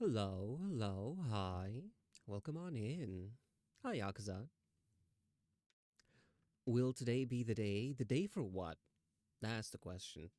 Hello, hello, hi. Welcome on in. Hi, Akaza. Will today be the day? The day for what? That's the question.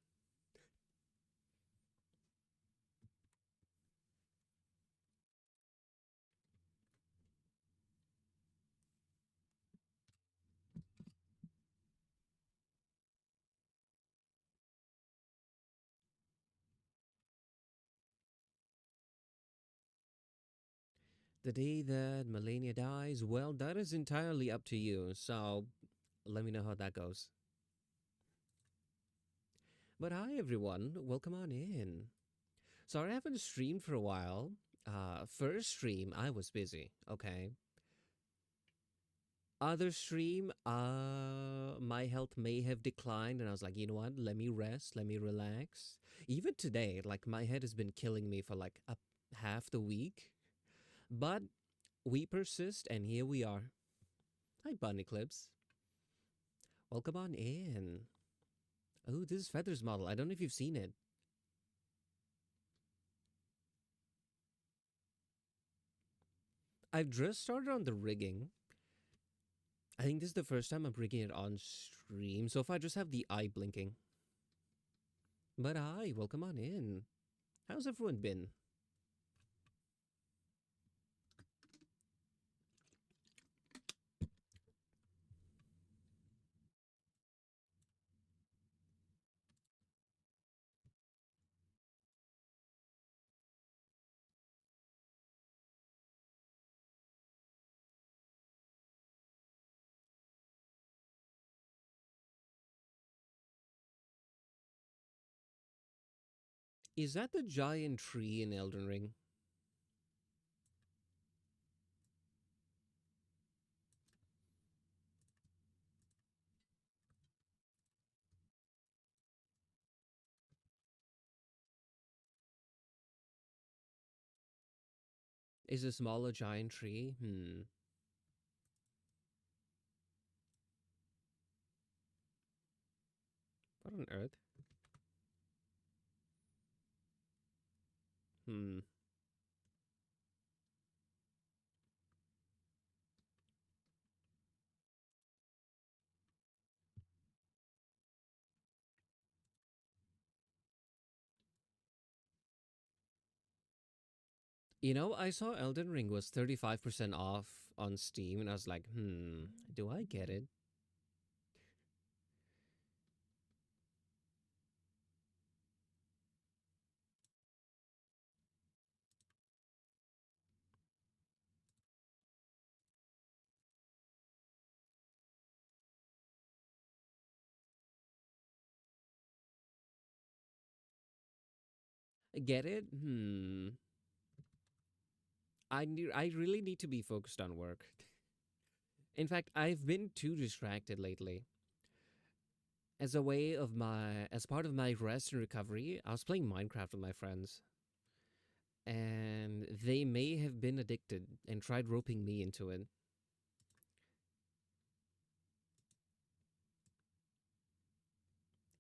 The day that Melania dies? Well, that is entirely up to you, so let me know how that goes. But hi, everyone. Welcome on in. Sorry I haven't streamed for a while. First stream, I was busy, okay? Other stream, my health may have declined, and I was like, you know what? Let me rest, let me relax. Even today, like my head has been killing me for like a half the week, but we persist, and here we are. Hi, Bunny Clips. Welcome on in. Oh, this is Feather's model. I don't know if you've seen it. I've just started on the rigging. I think this is the first time I'm rigging it on stream, so if I just have the eye blinking. But hi, welcome on in. How's everyone been? Is that the giant tree in Elden Ring? Is a small a giant tree? What on earth? Hmm. You know, I saw Elden Ring was 35% off on Steam, and I was like, do I get it? Get it? I really need to be focused on work. In fact, I've been too distracted lately. As part of my rest and recovery, I was playing Minecraft with my friends, and they may have been addicted and tried roping me into it.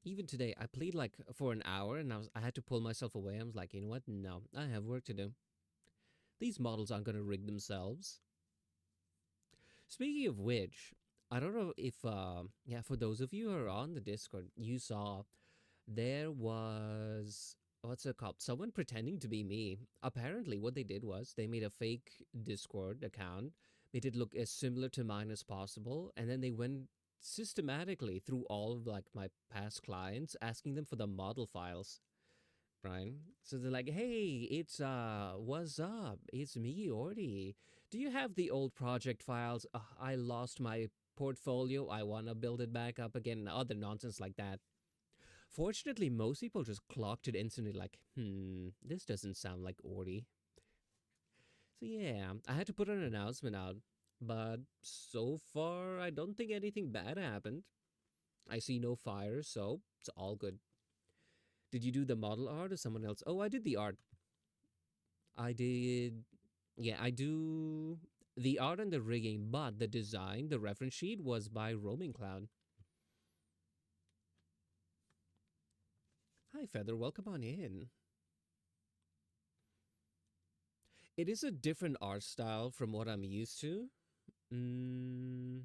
Even today, I played like for an hour, and I had to pull myself away. I was like, you know what? No, I have work to do. These models aren't going to rig themselves. Speaking of which, I don't know if yeah, for those of you who are on the Discord, you saw there was, what's it called? Someone pretending to be me. Apparently, what they did was they made a fake Discord account, made it look as similar to mine as possible, and then they went systematically through all of like my past clients, asking them for the model files. Right? So they're like, "Hey, it's what's up? It's me, Ordi. Do you have the old project files? I lost my portfolio. I want to build it back up again." Other nonsense like that. Fortunately, most people just clocked it instantly, like, this doesn't sound like Ordi. So yeah, I had to put an announcement out, but so far, I don't think anything bad happened. I see no fires, so it's all good. Did you do the model art or someone else? Oh, I did the art. I did. Yeah, I do the art and the rigging, but the design, the reference sheet was by Roaming Cloud. Hi, Feather. Welcome on in. It is a different art style from what I'm used to. Mm,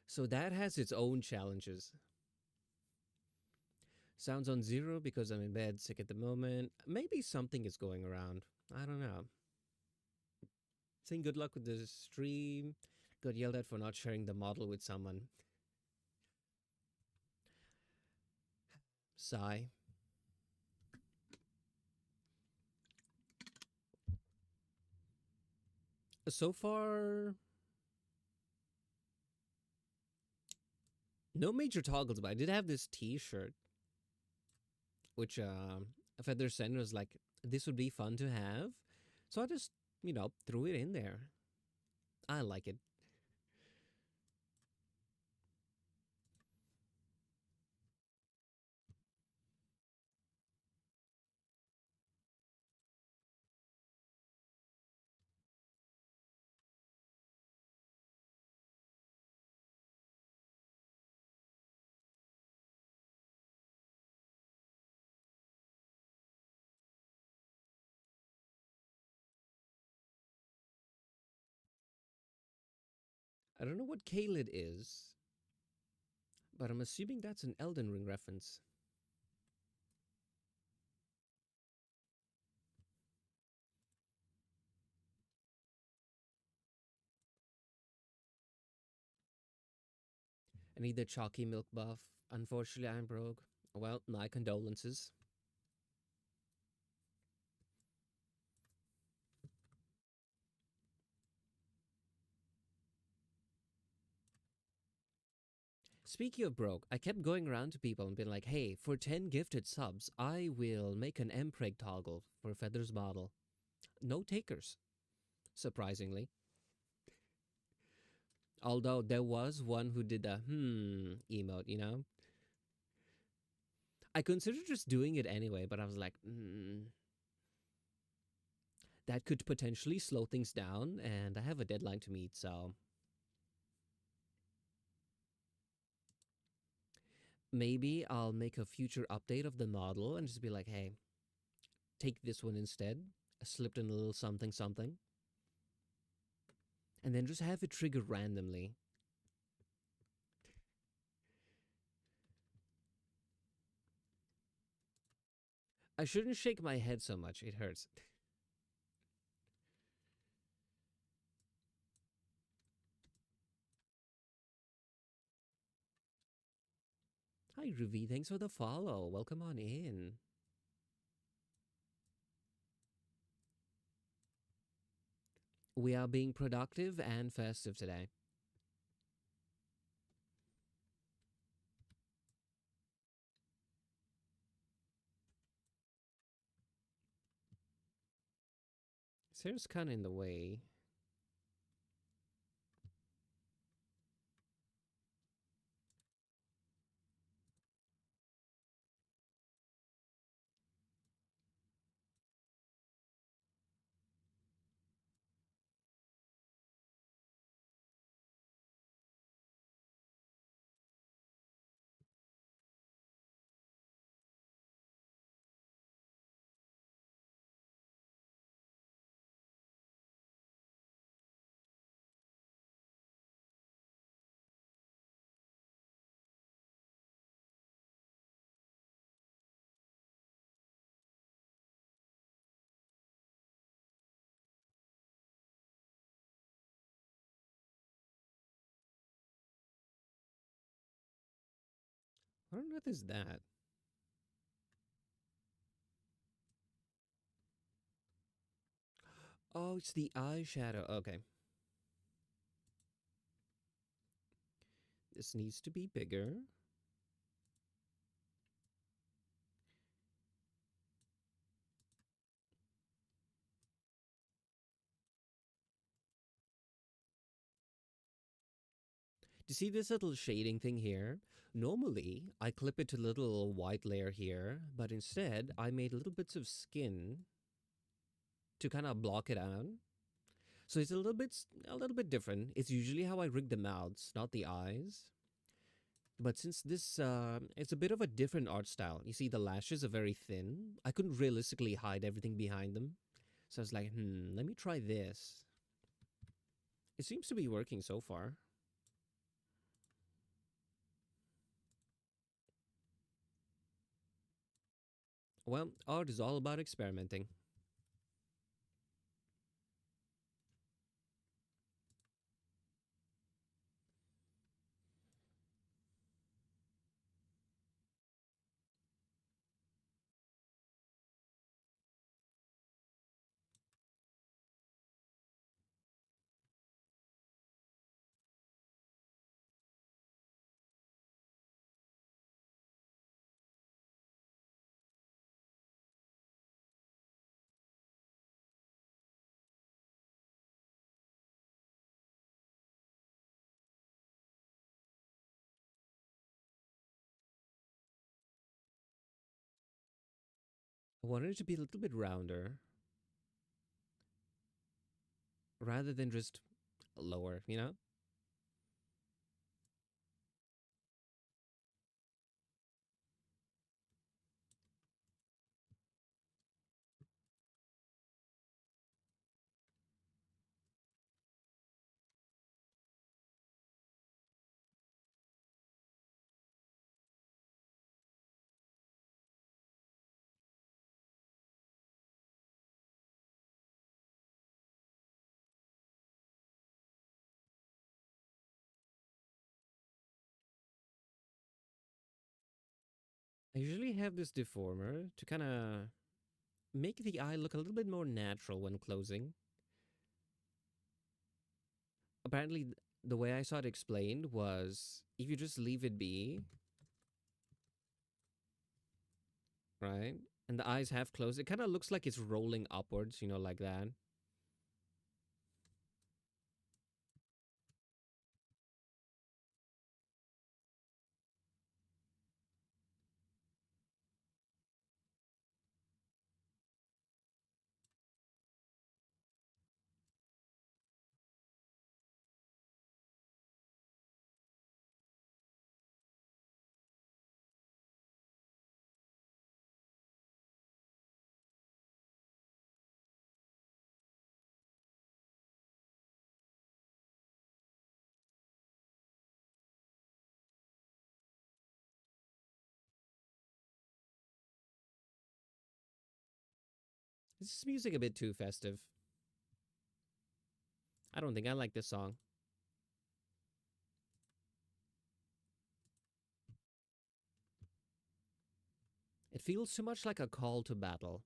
so that has its own challenges. Sounds on zero because I'm in bed, sick at the moment. Maybe something is going around. I don't know. Saying good luck with the stream. Got yelled at for not sharing the model with someone. Sigh. So far, no major toggles, but I did have this T-shirt, which Feather Sen was like, "This would be fun to have," so I just threw it in there. I like it. I don't know what Kalid is, but I'm assuming that's an Elden Ring reference. I need the chalky milk buff. Unfortunately, I'm broke. Well, my condolences. Speaking of broke, I kept going around to people and being like, hey, for 10 gifted subs, I will make an Mpreg toggle for Feather's bottle. No takers, surprisingly. Although there was one who did a emote. I considered just doing it anyway, but I was like, that could potentially slow things down, and I have a deadline to meet, so maybe I'll make a future update of the model and just be like, hey, take this one instead. I slipped in a little something something, and then just have it trigger randomly. I shouldn't shake my head so much, it hurts. Hi, Ruby, thanks for the follow. Welcome on in. We are being productive and festive today. Sarah's kind of in the way. What on earth is that? Oh, it's the eyeshadow. Okay. This needs to be bigger. Do you see this little shading thing here? Normally, I clip it to the little white layer here, but instead, I made little bits of skin to kind of block it out. So it's a little bit different. It's usually how I rig the mouths, not the eyes. But since this, it's a bit of a different art style. You see, the lashes are very thin. I couldn't realistically hide everything behind them. So I was like, let me try this. It seems to be working so far. Well, art is all about experimenting. I wanted it to be a little bit rounder rather than just lower, you know? I usually have this deformer to kind of make the eye look a little bit more natural when closing. Apparently, the way I saw it explained was if you just leave it be, right? And the eyes half closed, it kind of looks like it's rolling upwards, you know, like that. This is music a bit too festive. I don't think I like this song. It feels too much like a call to battle.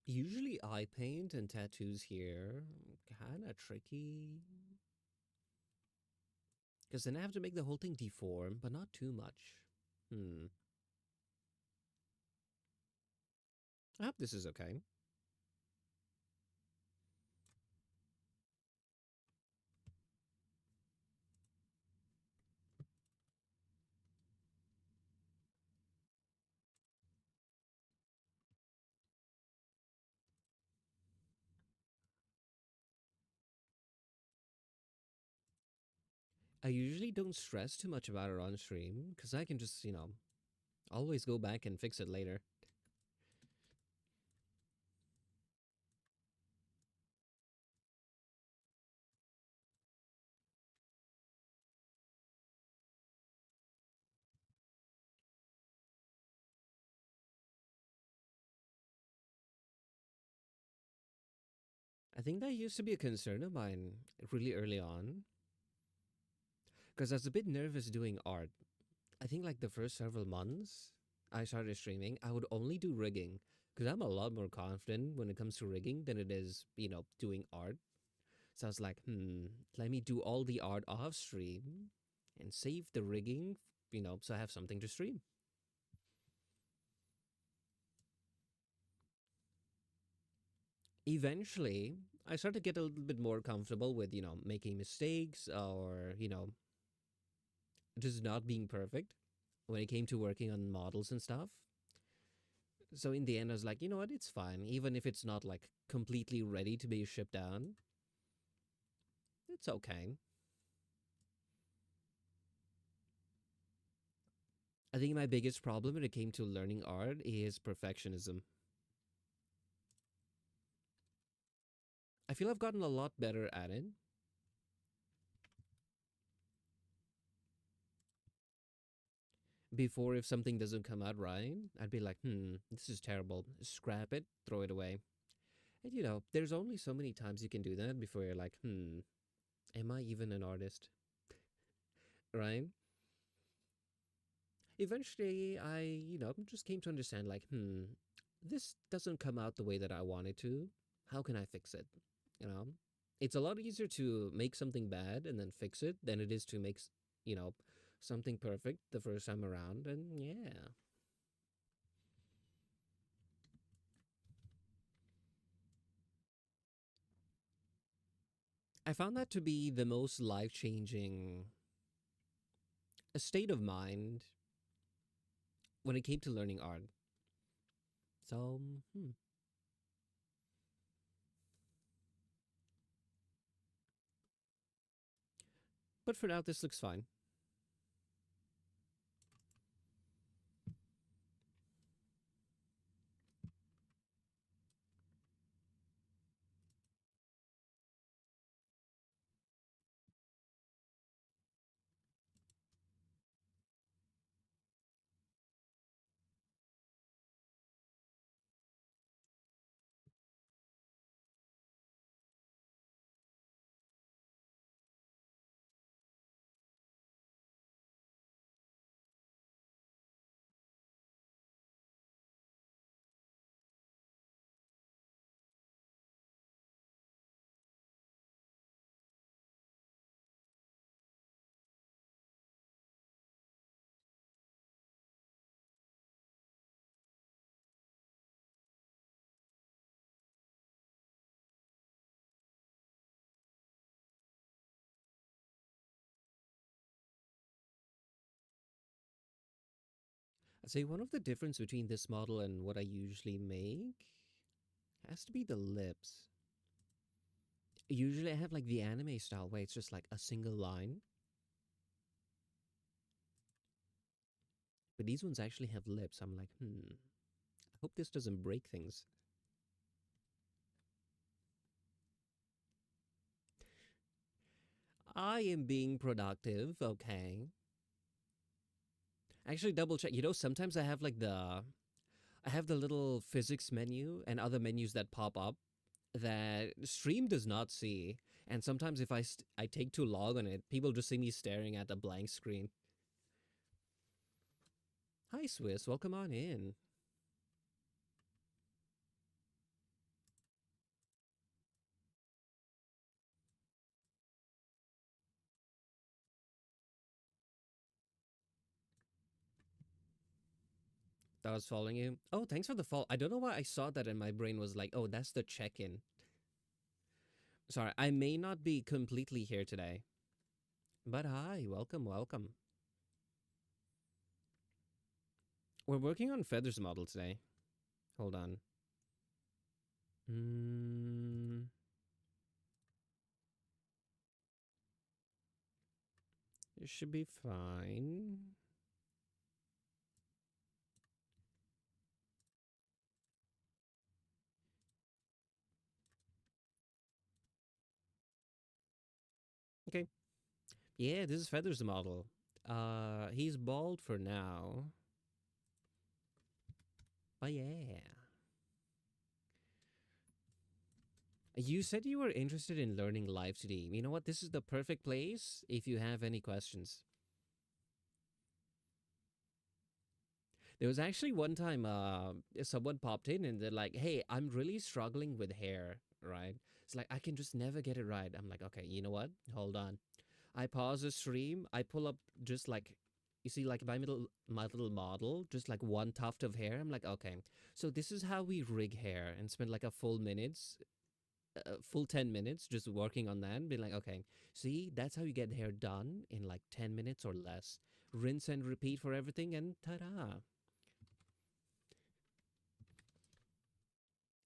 Usually, eye paint and tattoos here kind of tricky because then I have to make the whole thing deform, but not too much. Hmm. I hope this is okay. I usually don't stress too much about it on stream because I can just, always go back and fix it later. I think that used to be a concern of mine really early on because I was a bit nervous doing art. I think like the first several months I started streaming, I would only do rigging because I'm a lot more confident when it comes to rigging than it is, doing art. So I was like, let me do all the art off stream and save the rigging, so I have something to stream. Eventually, I started to get a little bit more comfortable with, making mistakes or, just not being perfect when it came to working on models and stuff. So in the end, I was like, you know what, it's fine. Even if it's not like completely ready to be shipped down, it's okay. I think my biggest problem when it came to learning art is perfectionism. I feel I've gotten a lot better at it. Before, if something doesn't come out right, I'd be like, this is terrible. Scrap it, throw it away. And there's only so many times you can do that before you're like, am I even an artist? Right? Eventually, I, just came to understand like, this doesn't come out the way that I wanted to. How can I fix it? You know, it's a lot easier to make something bad and then fix it than it is to make, you know, something perfect the first time around. And yeah, I found that to be the most life changing state of mind when it came to learning art. So, but for now, this looks fine. I'd say one of the difference between this model and what I usually make has to be the lips. Usually I have like the anime style where it's just like a single line, but these ones actually have lips. I'm like, I hope this doesn't break things. I am being productive, okay. Actually, double check. Sometimes I have the little physics menu and other menus that pop up that stream does not see. And sometimes if I take too long on it, people just see me staring at a blank screen. Hi, Swiss. Welcome on in. I was following you. Oh, thanks for the follow. I don't know why I saw that and my brain was like, oh, that's the check in. Sorry, I may not be completely here today. But hi, welcome, welcome. We're working on Feather's model today. Hold on. Mm, It should be fine. Okay. Yeah, this is Feather's model. He's bald for now. But yeah. You said you were interested in learning Live2D. You know what? This is the perfect place if you have any questions. There was actually one time someone popped in and they're like, "Hey, I'm really struggling with hair, right? It's like I can just never get it right." I'm like, "Okay, you know what? Hold on." I pause the stream. I pull up just like you see like my little model, just like one tuft of hair. I'm like, "Okay. So this is how we rig hair," and spend like full 10 minutes just working on that and be like, "Okay, see, that's how you get hair done in like 10 minutes or less. Rinse and repeat for everything and ta-da."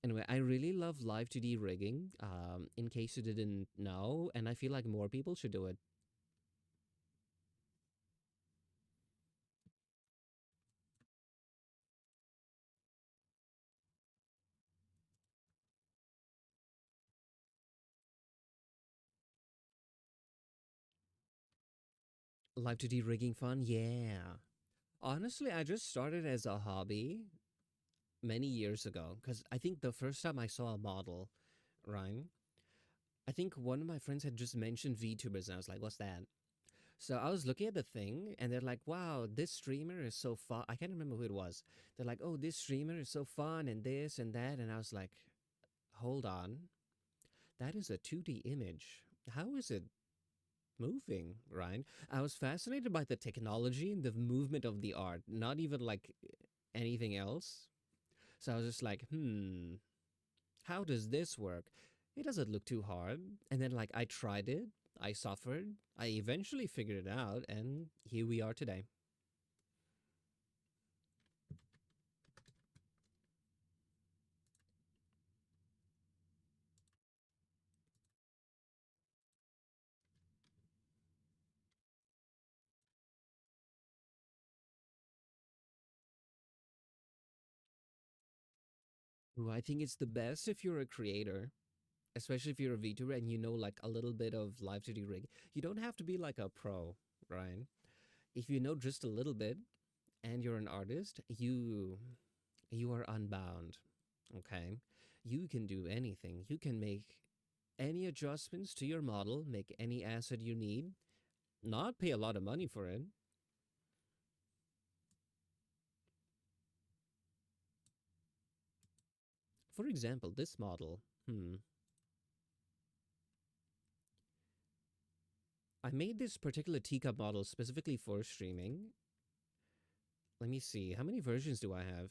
Anyway, I really love live 2D rigging, in case you didn't know, and I feel like more people should do it. Live 2D rigging fun? Yeah. Honestly, I just started as a hobby many years ago because I think the first time I saw a model, right? I think one of my friends had just mentioned VTubers, and I was like, "What's that?" So I was looking at the thing, and they're like, "Wow, this streamer is so fun." I can't remember who it was. They're like, "Oh, this streamer is so fun, and this and that," and I was like, "Hold on, that is a 2D image. How is it moving?" Right? I was fascinated by the technology and the movement of the art, not even like anything else. So I was just like, how does this work? It doesn't look too hard. And then, like, I tried it, I suffered, I eventually figured it out, and here we are today. Ooh, I think it's the best if you're a creator, especially if you're a VTuber and you know, like, a little bit of live 2D rig. You don't have to be like a pro, right? If you know just a little bit and you're an artist, you are unbound. Okay? You can do anything. You can make any adjustments to your model, make any asset you need, not pay a lot of money for it. For example, this model. I made this particular teacup model specifically for streaming. Let me see. How many versions do I have?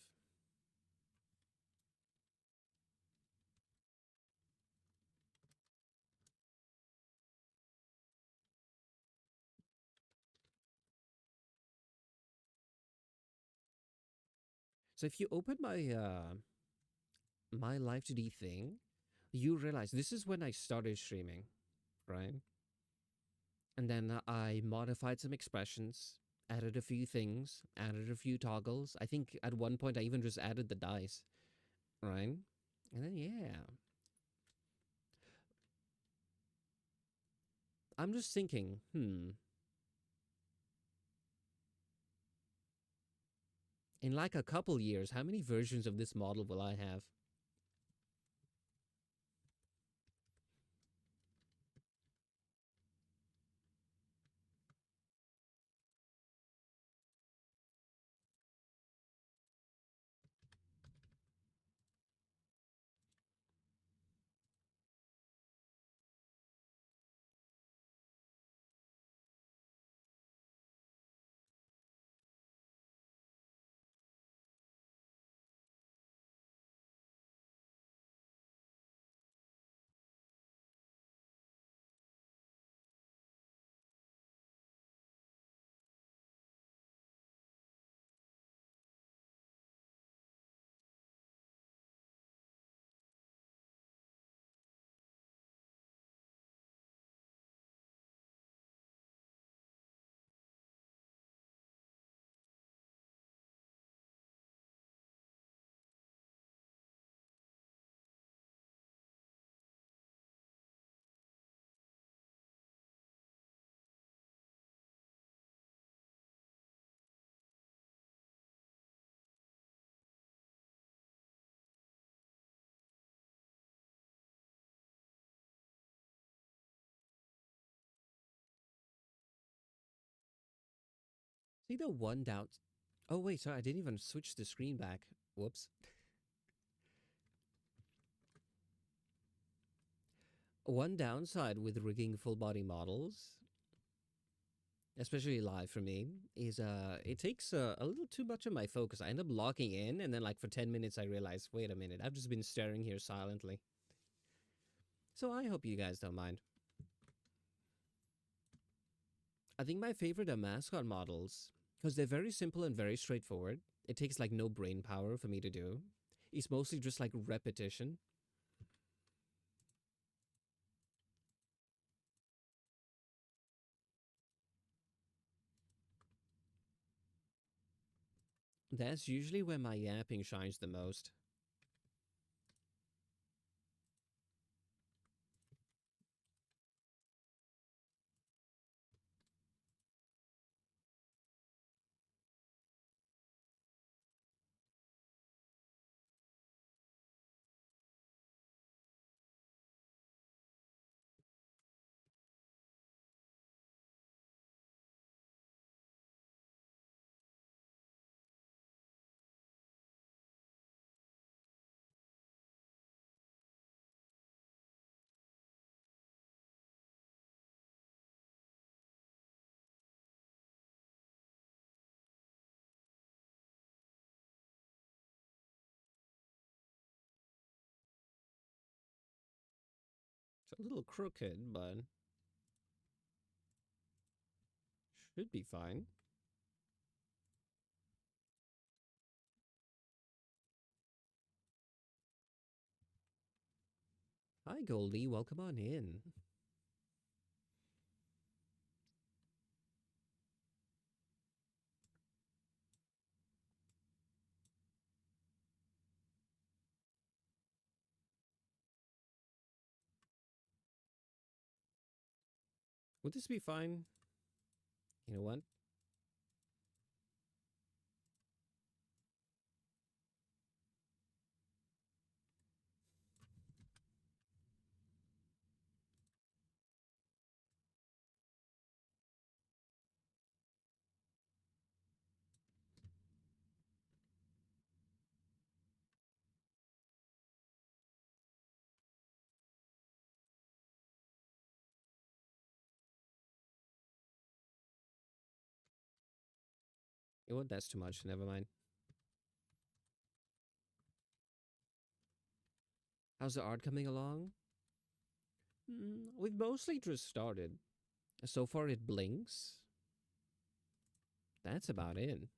So if you open my Live2D thing, you realize this is when I started streaming, right? And then I modified some expressions, added a few things, added a few toggles. I think at one point I even just added the dice, right? And then yeah, I'm just thinking, in like a couple years, how many versions of this model will I have? See the one down. Oh wait, sorry, I didn't even switch the screen back. Whoops. One downside with rigging full body models, especially live for me, is it takes a little too much of my focus. I end up locking in, and then like for 10 minutes, I realize, wait a minute, I've just been staring here silently. So I hope you guys don't mind. I think my favorite are mascot models because they're very simple and very straightforward. It takes like no brain power for me to do. It's mostly just like repetition. That's usually where my yapping shines the most. It's a little crooked, but should be fine. Hi, Goldie. Welcome on in. Would this be fine? You know what? You know what? That's too much. Never mind. How's the art coming along? We've mostly just started. So far, it blinks. That's about it.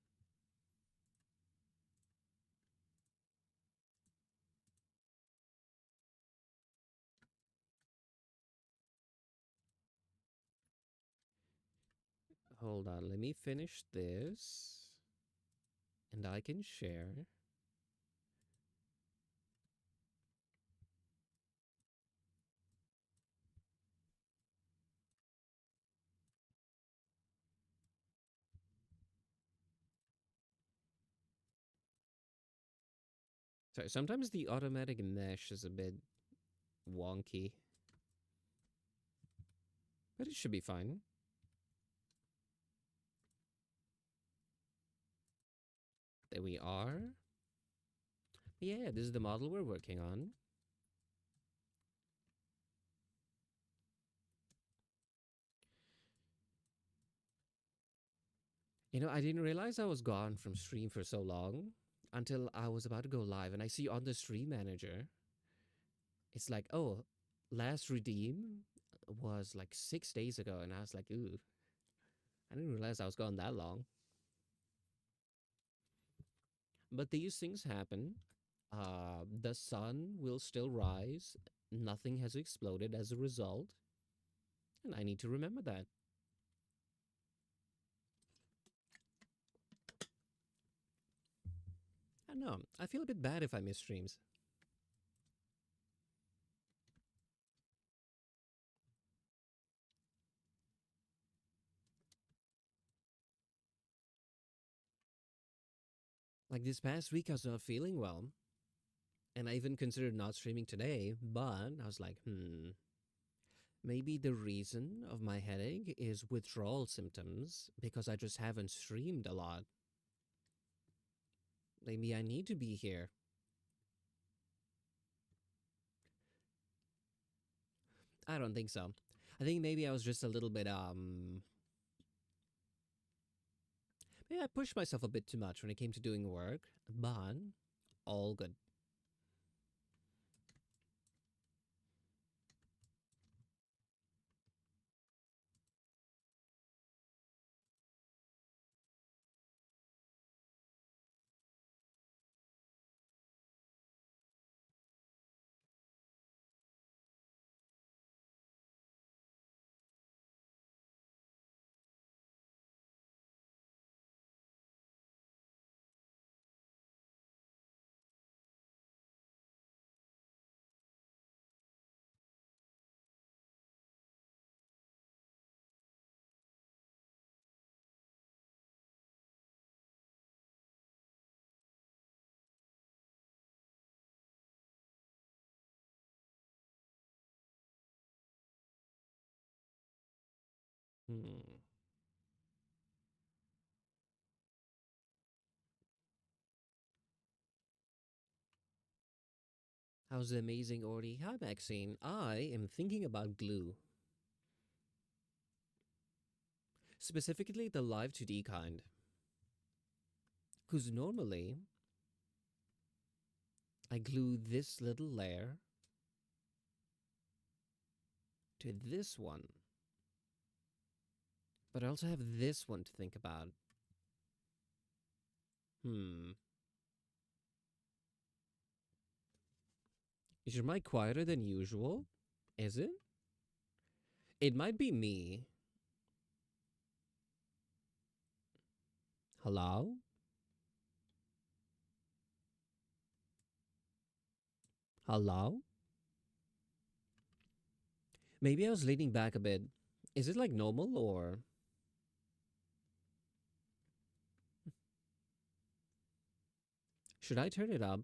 Hold on. Let me finish this. And I can share. Sorry, sometimes the automatic mesh is a bit wonky, but it should be fine. There we are. Yeah, this is the model we're working on. You know, I didn't realize I was gone from stream for so long until I was about to go live, and I see on the stream manager, it's like, oh, last redeem was like 6 days ago, and I was like, ooh, I didn't realize I was gone that long. But these things happen. The sun will still rise. Nothing has exploded as a result, and I need to remember that. I don't know. I feel a bit bad if I miss streams. Like this past week, I was not feeling well, and I even considered not streaming today, but I was like, Maybe the reason of my headache is withdrawal symptoms because I just haven't streamed a lot. Maybe I need to be here. I don't think so. I think maybe I was just a little bit maybe I pushed myself a bit too much when it came to doing work, but all good. Hmm. How's the amazing Ordy? Hi, Maxine. I am thinking about glue, specifically the Live2D kind, because normally I glue this little layer to this one, but I also have this one to think about. Hmm. Is your mic quieter than usual? Is it? It might be me. Hello? Hello? Maybe I was leaning back a bit. Is it like normal or should I turn it up?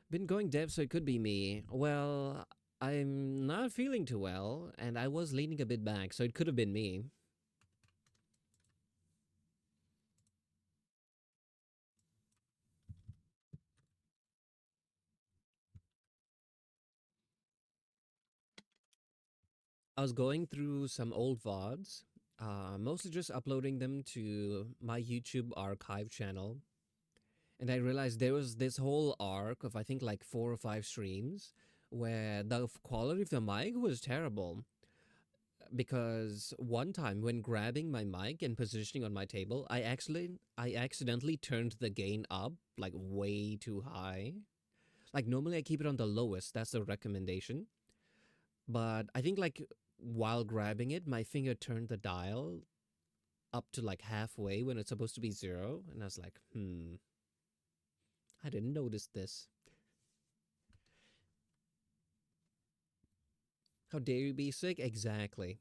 Been going deaf, so it could be me. Well, I'm not feeling too well, and I was leaning a bit back, so it could have been me. I was going through some old VODs, mostly just uploading them to my YouTube archive channel. And I realized there was this whole arc of, I think, like 4 or 5 streams where the quality of the mic was terrible. Because one time when grabbing my mic and positioning on my table, I accidentally turned the gain up like way too high. Like normally I keep it on the lowest, that's the recommendation. But I think like while grabbing it, my finger turned the dial up to like halfway when it's supposed to be zero, and I was like, I didn't notice this. How dare you be sick? Exactly.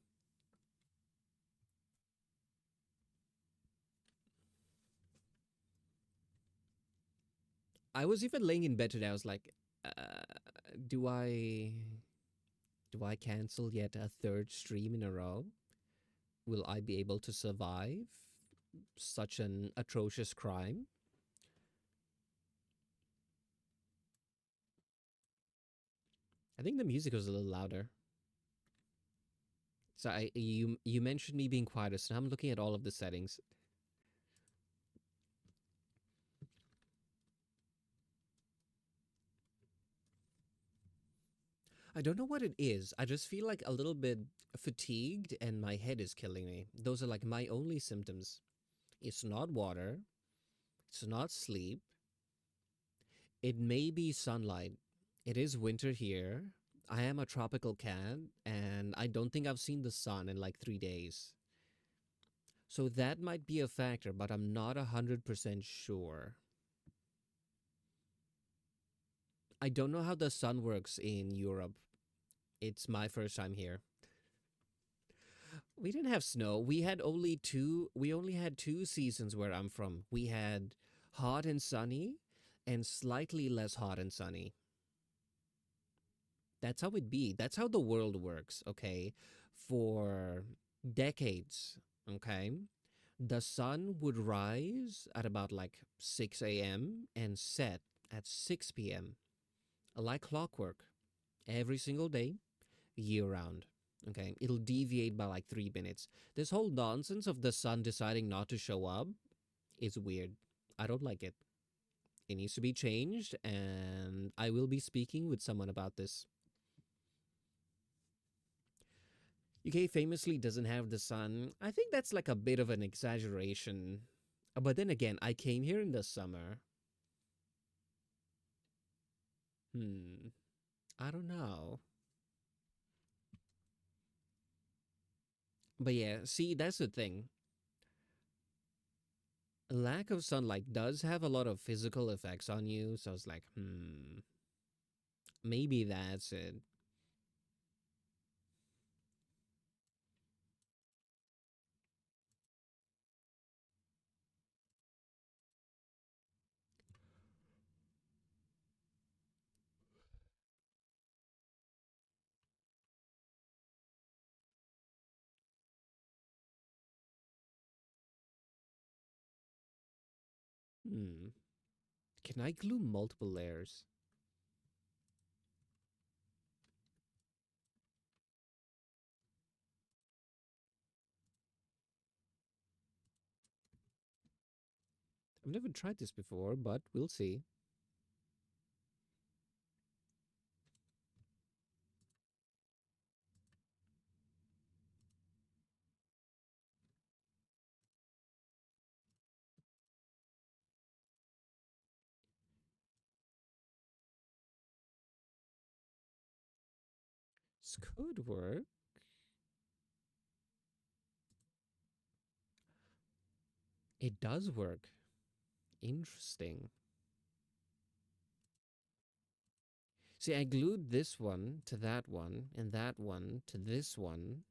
I was even laying in bed today. I was like, do I cancel yet a third stream in a row? Will I be able to survive such an atrocious crime? I think the music was a little louder. So you mentioned me being quieter, so I'm looking at all of the settings. I don't know what it is. I just feel like a little bit fatigued and my head is killing me. Those are like my only symptoms. It's not water. It's not sleep. It may be sunlight. It is winter here. I am a tropical cat, and I don't think I've seen the sun in like 3 days. So that might be a factor, but I'm not 100% sure. I don't know how the sun works in Europe. It's my first time here. We didn't have snow. We only had 2 seasons where I'm from. We had hot and sunny, and slightly less hot and sunny. That's how it be. That's how the world works, okay? For decades, okay? The sun would rise at about like 6 a.m. and set at 6 p.m. like clockwork every single day, year round. Okay, it'll deviate by like 3 minutes. This whole nonsense of the sun deciding not to show up is weird. I don't like it. It needs to be changed, and I will be speaking with someone about this. UK famously doesn't have the sun. I think that's like a bit of an exaggeration. But then again, I came here in the summer. Hmm, I don't know. But yeah, see, that's the thing. Lack of sunlight does have a lot of physical effects on you. So I was like, maybe that's it. Hmm. Can I glue multiple layers? I've never tried this before, but we'll see. This could work. It does work. Interesting. See, I glued this one to that one, and that one to this one.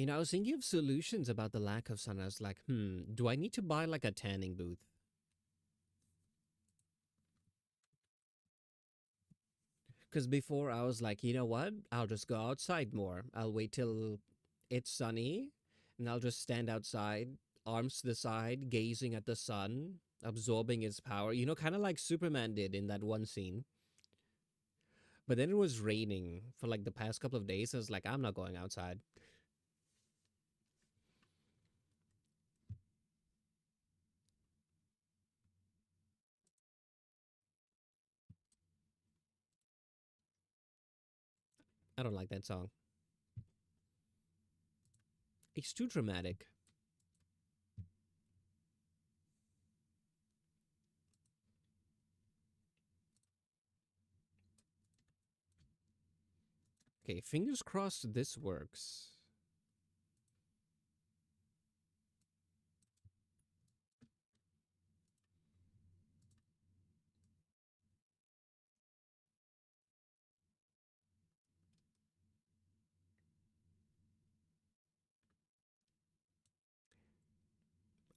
I was thinking of solutions about the lack of sun. I was like, do I need to buy like a tanning booth? Because before I was like, you know what? I'll just go outside more. I'll wait till it's sunny and I'll just stand outside, arms to the side, gazing at the sun, absorbing its power. Kind of like Superman did in that one scene. But then it was raining for like the past couple of days. I was like, I'm not going outside. I don't like that song. It's too dramatic. Okay, fingers crossed this works.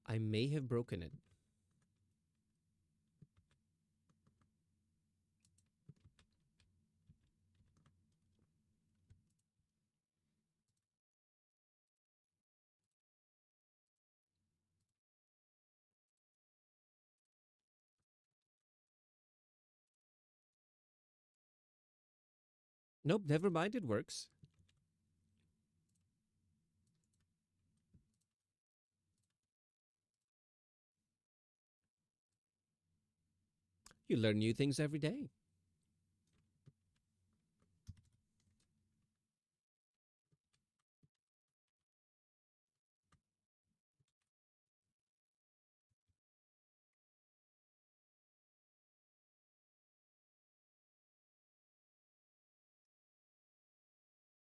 I may have broken it. Nope, never mind, it works. You learn new things every day.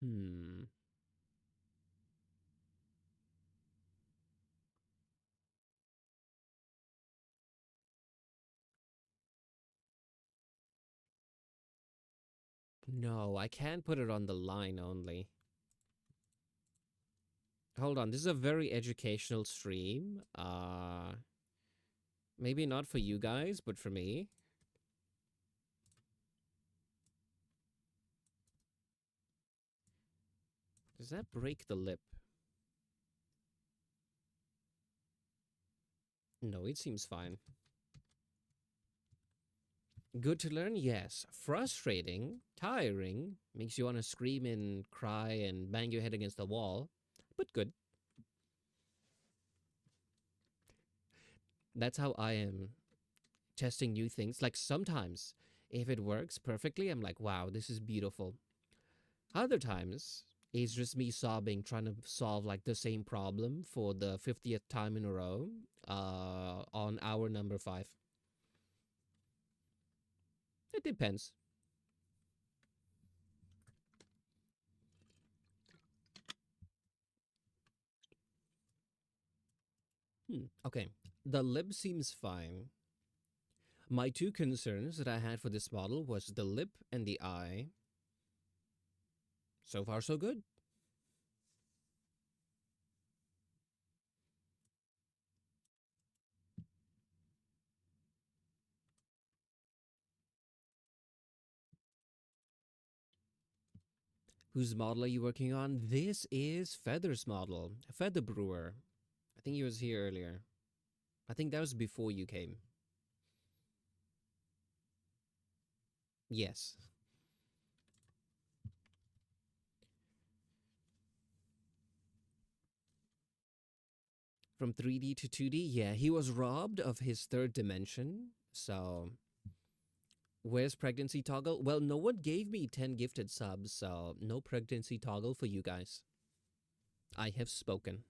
Hmm. No, I can't put it on the line only. Hold on, this is a very educational stream. Maybe not for you guys, but for me. Does that break the lip? No, it seems fine. Good to learn? Yes. Frustrating, tiring, makes you want to scream and cry and bang your head against the wall, but good. That's how I am testing new things. Like sometimes, if it works perfectly, I'm like, wow, this is beautiful. Other times, it's just me sobbing, trying to solve like the same problem for the 50th time in a row on hour number 5. It depends. Okay. The lip seems fine. My two concerns that I had for this model was the lip and the eye. So far, so good. Whose model are you working on? This is Feather's model, Feather Brewer. I think he was here earlier. I think that was before you came. Yes. From 3D to 2D, yeah, he was robbed of his third dimension. So, where's pregnancy toggle? Well, no one gave me 10 gifted subs, so no pregnancy toggle for you guys. I have spoken.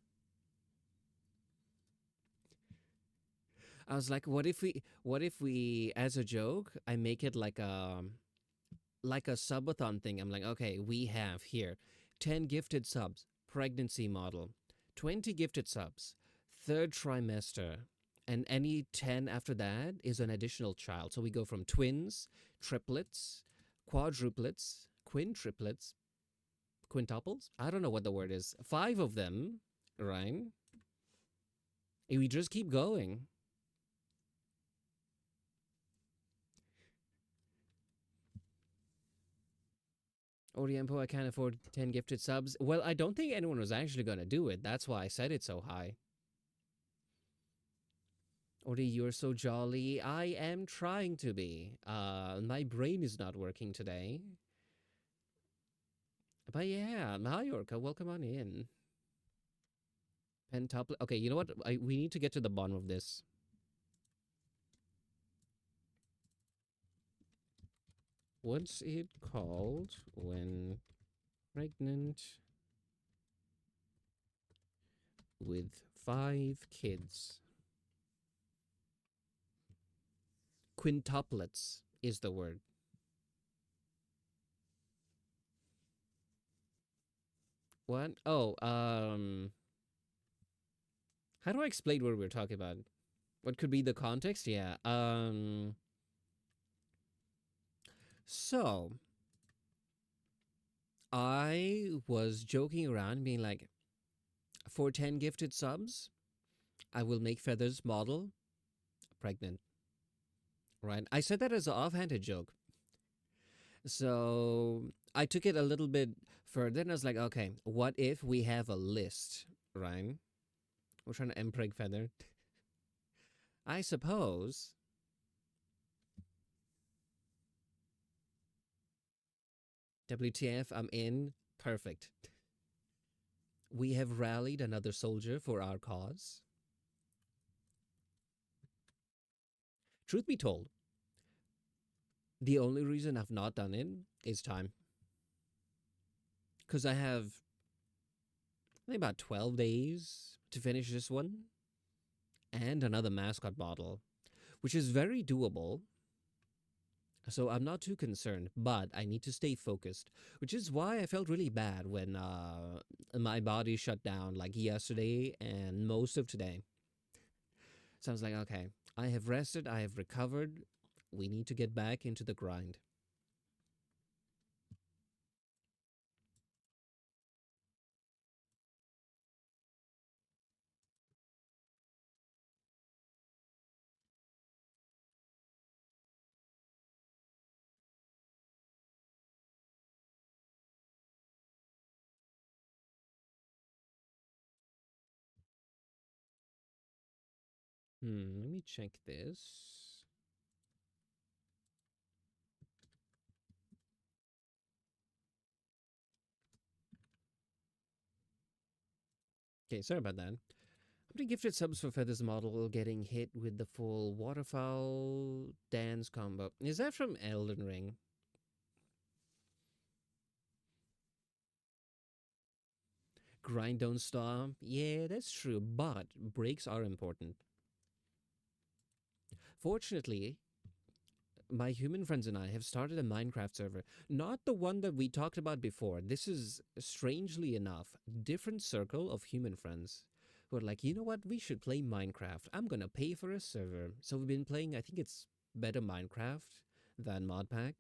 I was like, what if we as a joke, I make it like a subathon thing. I'm like, okay, we have here 10 gifted subs, pregnancy model, 20 gifted subs, third trimester, and any 10 after that is an additional child. So we go from twins, triplets, quadruplets, quintuplets, quintuples. I don't know what the word is. 5 of them, right? And we just keep going. Oriempo, I can't afford 10 gifted subs. Well, I don't think anyone was actually going to do it. That's why I said it so high. Ori, you're so jolly. I am trying to be. My brain is not working today. But yeah, Mallorca, welcome on in. Pentuplet. Okay, you know what? We need to get to the bottom of this. What's it called when pregnant with 5 kids? Quintuplets is the word. What? Oh, how do I explain what we're talking about? What could be the context? Yeah. So I was joking around, being like, for 10 gifted subs, I will make Feather's model pregnant. Right? I said that as an offhanded joke. So I took it a little bit further and I was like, okay, what if we have a list, right? We're trying to impreg Feather. I suppose. WTF, I'm in. Perfect. We have rallied another soldier for our cause. Truth be told, the only reason I've not done it is time. Because I have, I think, about 12 days to finish this one and another mascot bottle, which is very doable. So I'm not too concerned, but I need to stay focused, which is why I felt really bad when my body shut down like yesterday and most of today. So I was like, okay, I have rested, I have recovered. We need to get back into the grind. Let me check this. Okay, sorry about that. I'm pretty gifted subs for Feather's model getting hit with the full waterfowl dance combo. Is that from Elden Ring? Grind don't stop. Yeah, that's true, but breaks are important. Fortunately, my human friends and I have started a Minecraft server. Not the one that we talked about before. This is, strangely enough, different circle of human friends who are like, you know what, we should play Minecraft. I'm gonna pay for a server. So we've been playing, I think it's better Minecraft than Modpack.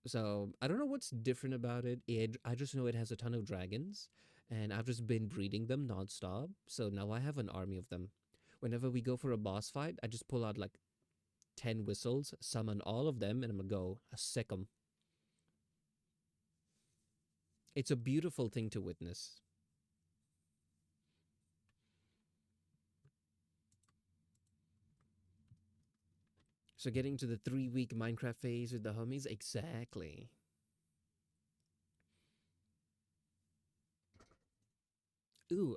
So I don't know what's different about it. I just know it has a ton of dragons, and I've just been breeding them nonstop. So now I have an army of them. Whenever we go for a boss fight, I just pull out like 10 whistles, summon all of them, and I'm gonna go sick them. It's a beautiful thing to witness. So getting to the 3 week Minecraft phase with the homies, exactly. Ooh,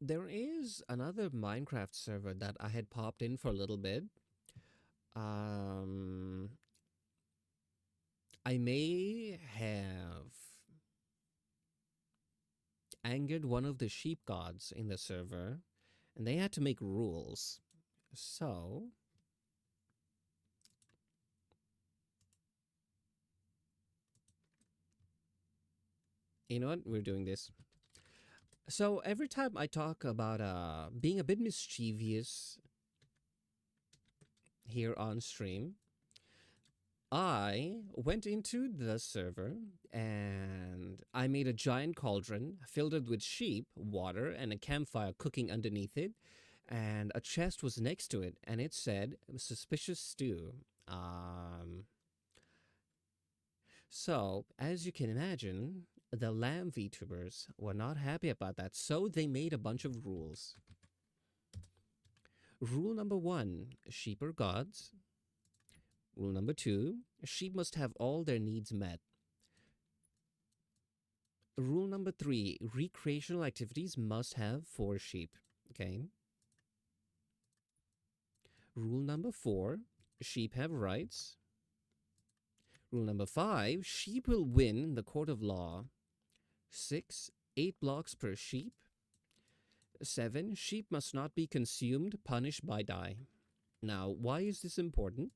there is another Minecraft server that I had popped in for a little bit. Um, I may have angered one of the sheep gods in the server, and they had to make rules. So, you know what? We're doing this. So every time I talk about being a bit mischievous here on stream, I went into the server and I made a giant cauldron, filled it with sheep, water, and a campfire cooking underneath it. And a chest was next to it, and it said "suspicious stew." Um, so, as you can imagine, the lamb VTubers were not happy about that, so they made a bunch of rules. Rule number one, sheep are gods. Rule number two, sheep must have all their needs met. Rule number three, recreational activities must have four sheep. Okay. Rule number four, sheep have rights. Rule number five, sheep will win in the court of law. Six, 8 blocks per sheep. Seven, sheep must not be consumed, punished by die. Now, why is this important?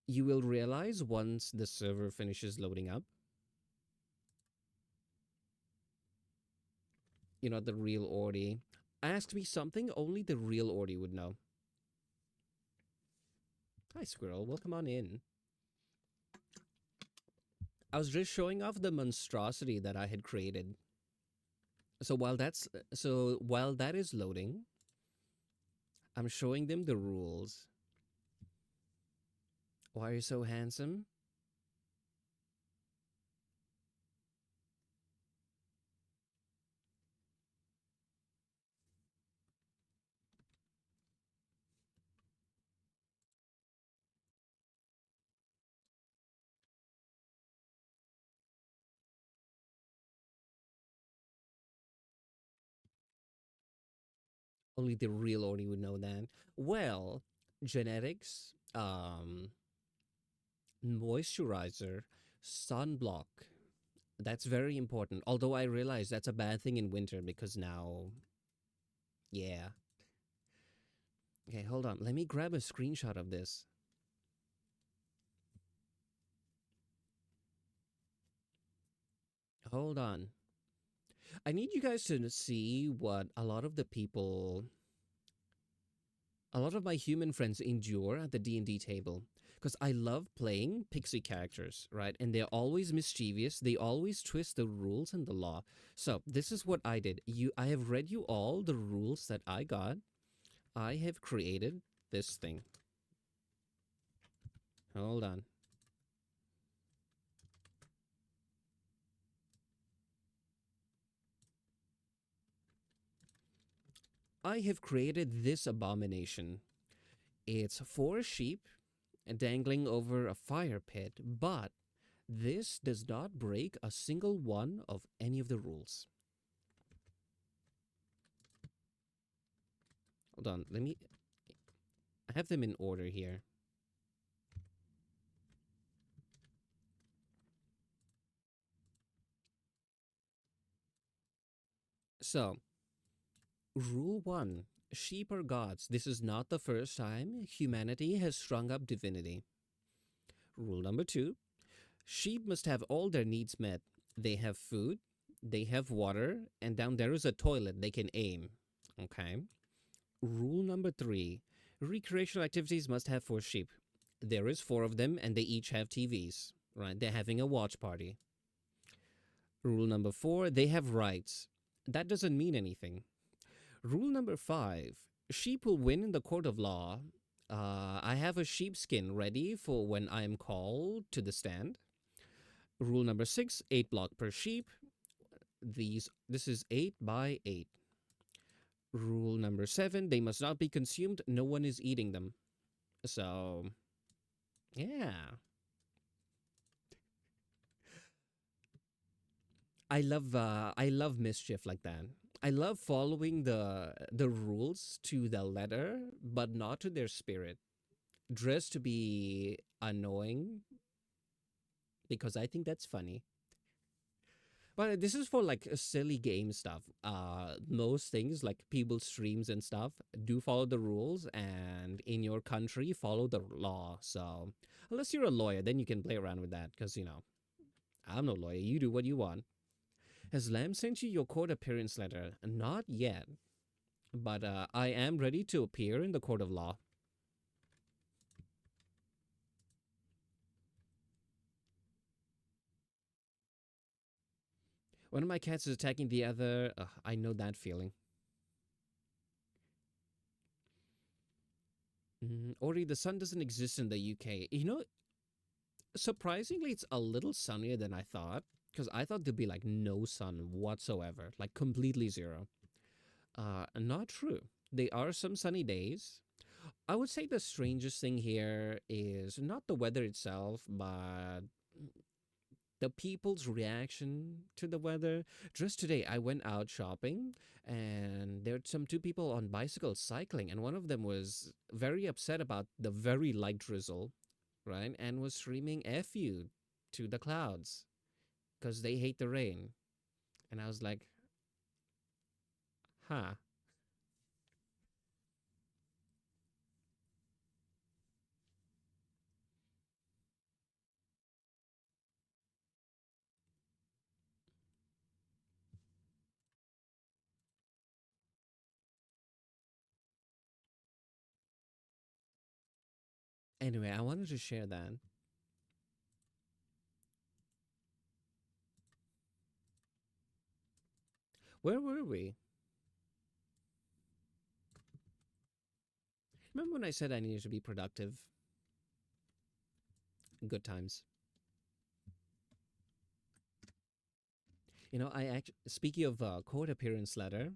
You will realize once the server finishes loading up. You know, the real Ordi. Ask me something only the real Ordi would know. Hi, Squirrel. Welcome on in. I was just showing off the monstrosity that I had created. So while that is loading, I'm showing them the rules. Why are you so handsome? Only the real Ordi would know that. Well, genetics, moisturizer, sunblock. That's very important. Although I realize that's a bad thing in winter because now, yeah. Okay, hold on. Let me grab a screenshot of this. Hold on. I need you guys to see what a lot of my human friends endure at the D&D table, because I love playing pixie characters, right? And they're always mischievous. They always twist the rules and the law. So, this is what I did. I have read you all the rules that I got. I have created this thing. Hold on. I have created this abomination. It's four sheep dangling over a fire pit, but this does not break a single one of any of the rules. Hold on, I have them in order here. So, rule one, sheep are gods. This is not the first time humanity has strung up divinity. Rule number two, sheep must have all their needs met. They have food, they have water, and down there is a toilet they can aim. Okay. Rule number three, recreational activities must have four sheep. There is four of them, and they each have TVs, right? They're having a watch party. Rule number four, they have rights. That doesn't mean anything. Rule number five, sheep will win in the court of law. I have a sheepskin ready for when I am called to the stand. Rule number six, 8 block per sheep. This is 8 by 8. Rule number seven, they must not be consumed. No one is eating them. So, yeah. I love mischief like that. I love following the rules to the letter, but not to their spirit. Dressed to be annoying because I think that's funny. But this is for like silly game stuff. Most things like people streams and stuff do follow the rules, and in your country follow the law. So unless you're a lawyer, then you can play around with that. Because I'm no lawyer. You do what you want. Has Lamb sent you your court appearance letter? Not yet, but I am ready to appear in the court of law. One of my cats is attacking the other. I know that feeling. Ori, the sun doesn't exist in the UK. Surprisingly, it's a little sunnier than I thought. Because I thought there'd be like no sun whatsoever, like completely zero. Not true. There are some sunny days. I would say the strangest thing here is not the weather itself, but the people's reaction to the weather. Just today, I went out shopping, and there were some two people on bicycles cycling, and one of them was very upset about the very light drizzle, right? And was screaming "F you" to the clouds because they hate the rain. And I was like, huh. Anyway, I wanted to share that. Where were we? Remember when I said I needed to be productive? Good times. Speaking of court appearance letter,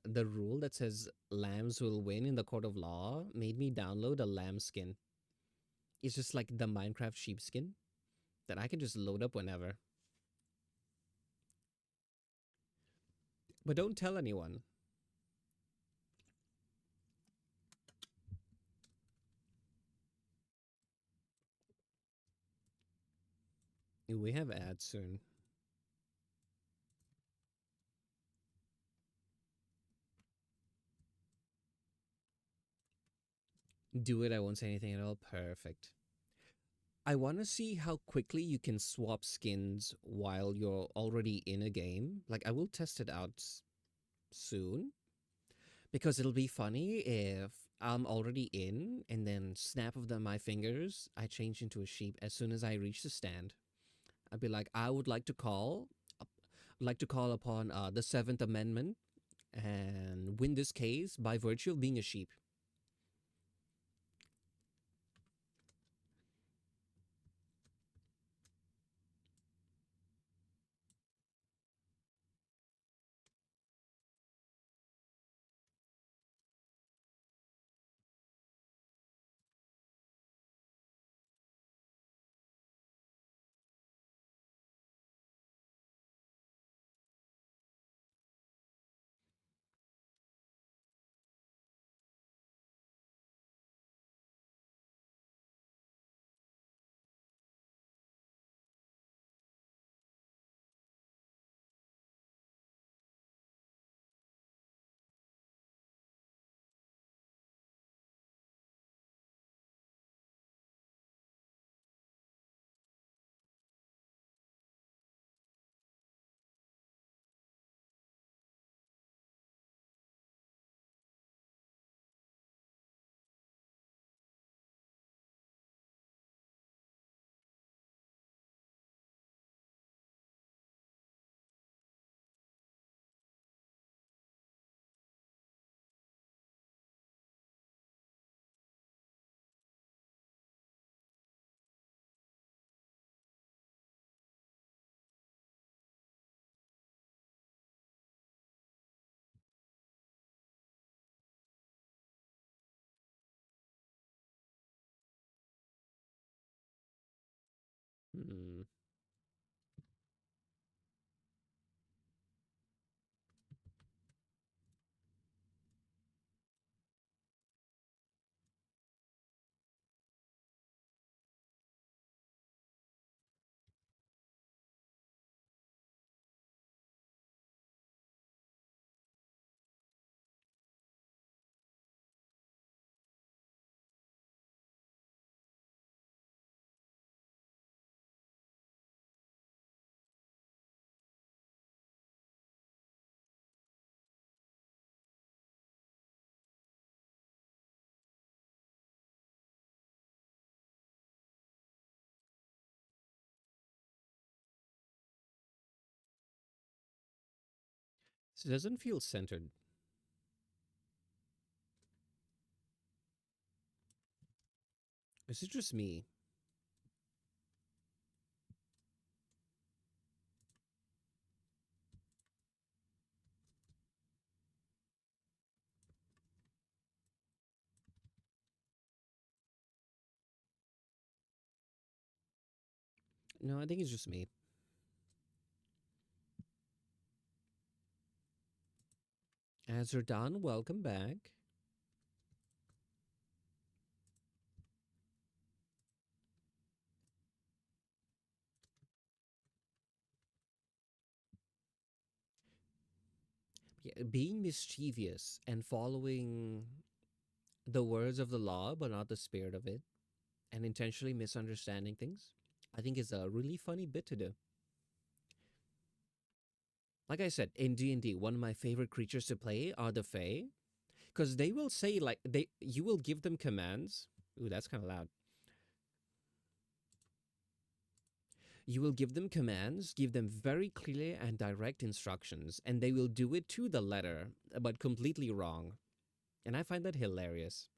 the rule that says lambs will win in the court of law made me download a lamb skin. It's just like the Minecraft sheepskin that I can just load up whenever. But don't tell anyone. We have ads soon. Do it. I won't say anything at all. Perfect. I want to see how quickly you can swap skins while you're already in a game. Like, I will test it out soon because it'll be funny if I'm already in and then snap of my fingers, I change into a sheep as soon as I reach the stand. I'd be like, I would like to call upon the Seventh Amendment and win this case by virtue of being a sheep. Hmm. So it doesn't feel centered. Is it just me? No, I think it's just me. As you're done, welcome back. Yeah, being mischievous and following the words of the law, but not the spirit of it, and intentionally misunderstanding things, I think is a really funny bit to do. Like I said, in D&D, one of my favorite creatures to play are the Fae, because they will say like you will give them commands. Ooh, that's kind of loud. You will give them commands, give them very clear and direct instructions, and they will do it to the letter, but completely wrong. And I find that hilarious.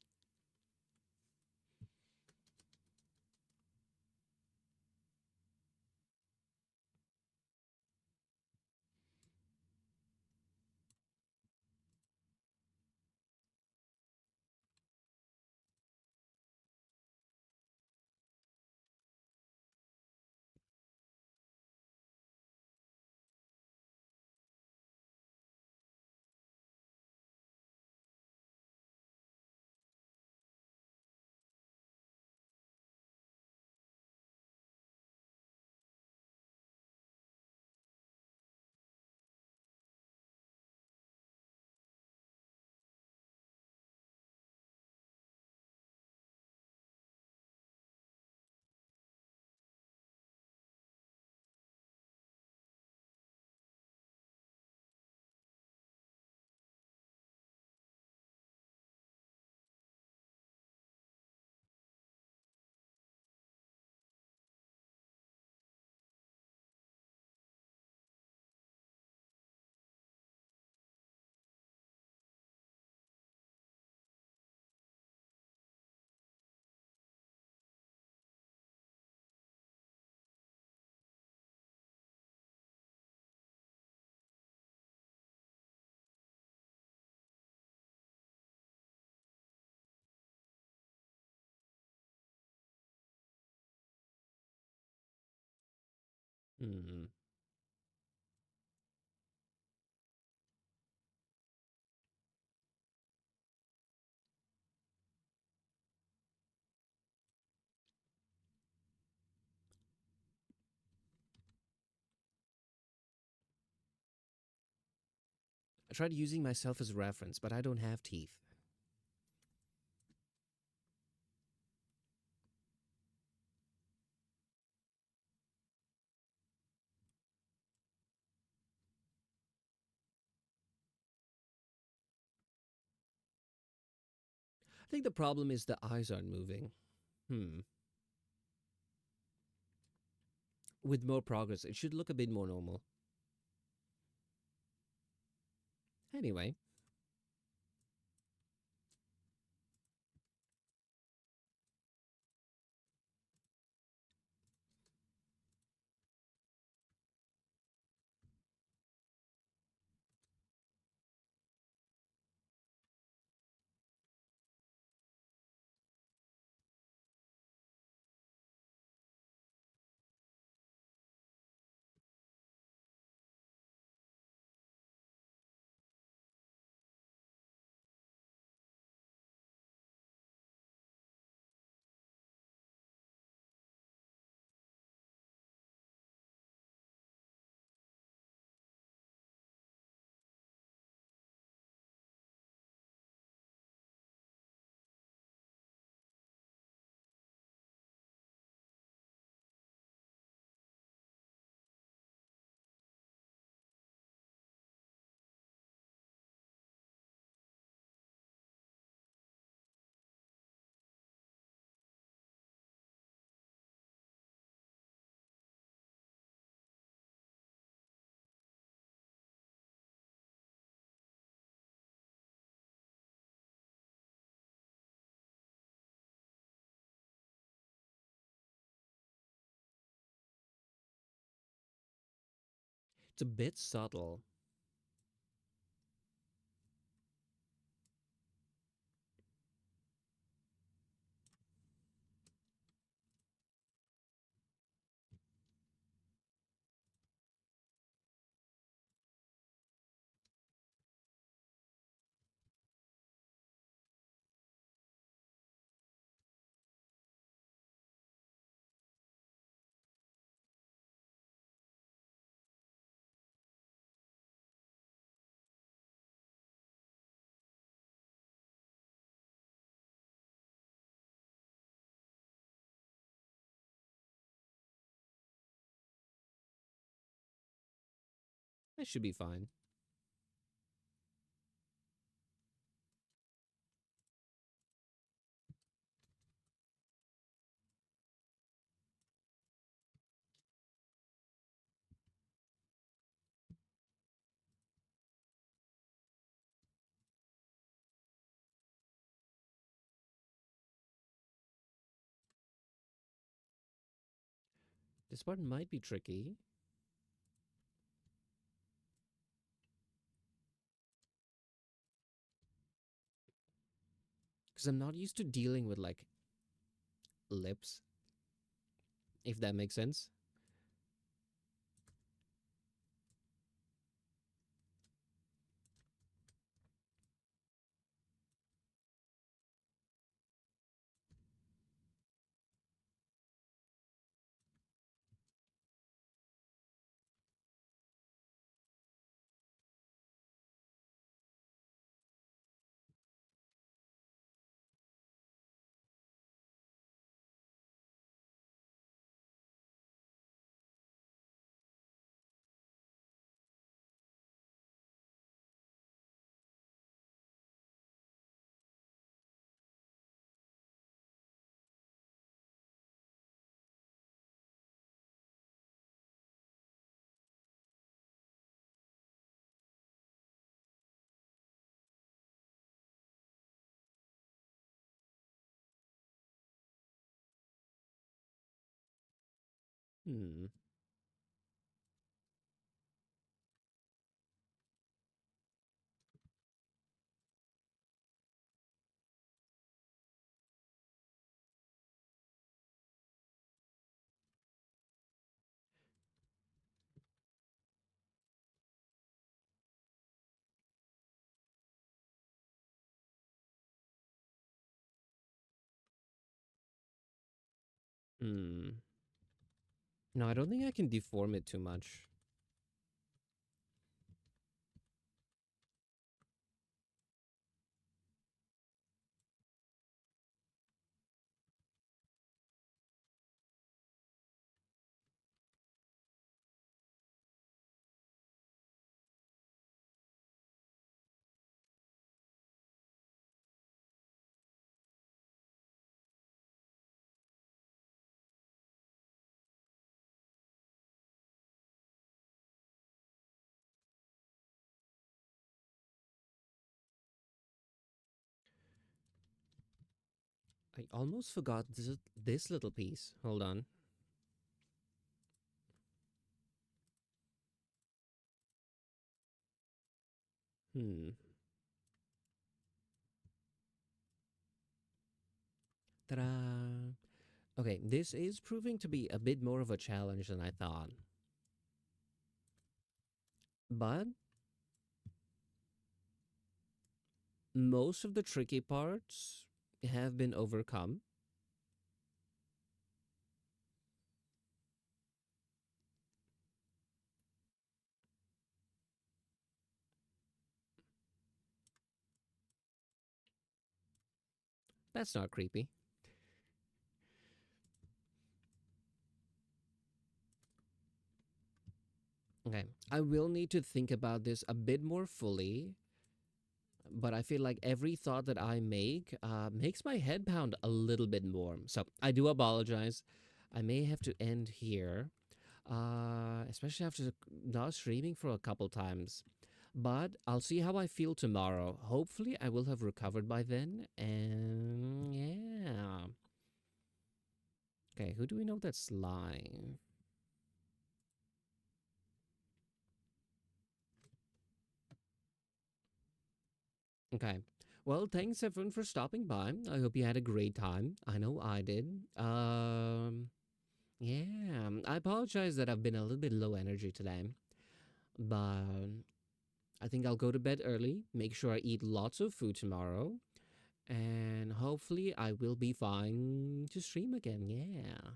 Hmm. I tried using myself as reference, but I don't have teeth. I think the problem is the eyes aren't moving. Hmm. With more progress, it should look a bit more normal. Anyway, it's a bit subtle. That should be fine. This part might be tricky because I'm not used to dealing with like lips, if that makes sense. Hmm. Hmm. No, I don't think I can deform it too much. I almost forgot this little piece. Hold on. Hmm. Ta-da! Okay, this is proving to be a bit more of a challenge than I thought. But most of the tricky parts have been overcome. That's not creepy. Okay, I will need to think about this a bit more fully, but I feel like every thought that I make makes my head pound a little bit more. So I do apologize. I may have to end here, especially after not streaming for a couple times. But I'll see how I feel tomorrow. Hopefully, I will have recovered by then. And yeah. Okay, who do we know that's live? Okay. Well, thanks everyone for stopping by. I hope you had a great time. I know I did. Yeah. I apologize that I've been a little bit low energy today, but I think I'll go to bed early, make sure I eat lots of food tomorrow, and hopefully I will be fine to stream again. Yeah.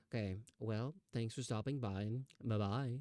Okay. Well, thanks for stopping by. Bye bye.